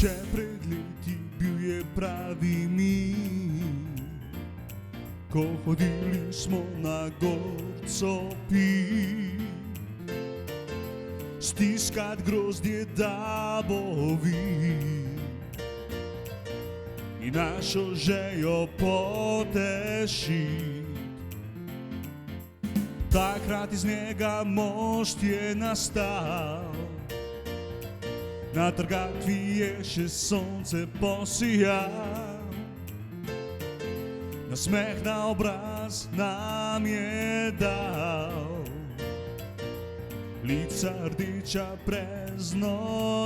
Še pred leti bil je pravi mir, ko hodili smo na gorco pit, stiskat grozdje, da bo vid in našo željo potešit. Takrat iz njega most je nastal, na trgatvi je še sonce posijal, nasmeh na obraz nam je dal, lica rdeča preznojena,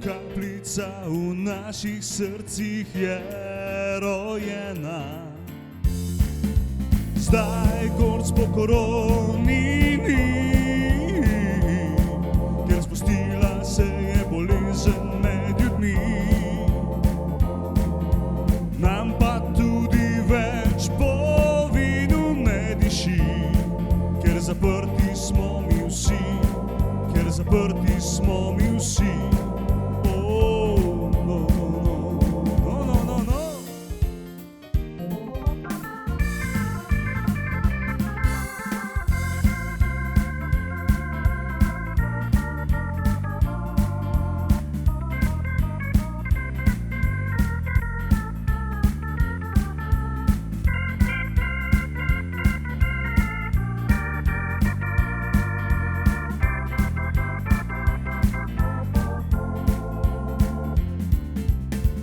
kapljica v naših srcih je rojena. Zdaj gorc po koroni ni, ker spustila se je bolezen med ljudmi. Nam pa tudi več po vinu ne diši, ker zaprti smo mi vsi, ker zaprti smo mi vsi.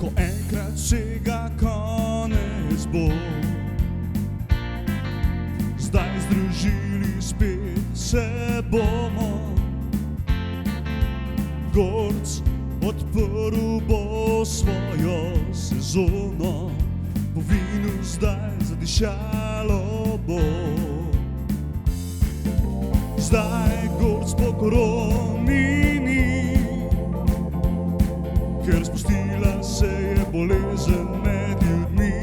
Ko enkrat vsega konec bo, zdaj združili spet se bomo. Gorc odprl bo svojo sezono, po vinu zdaj zadišalo bo. Zdaj gorc po koroni ni, ker spustila se je bolezen med ljudmi.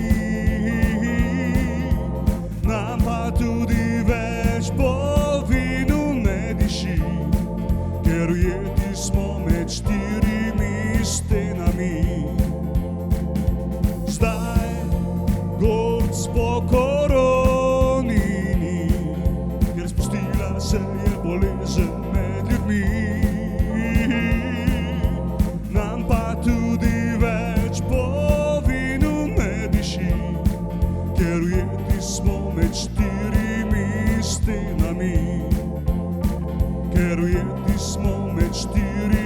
Nam pa tudi več po vinu ne diši, ker ujeti smo med štirimi stenami. Zdaj gorc po koroni ni, ker spustila se je bolezen med ljudmi. Nam pa tudi več po vinu ne diši, ker ujeti smo med štirimi stenami. Ker ujeti smo med štirimi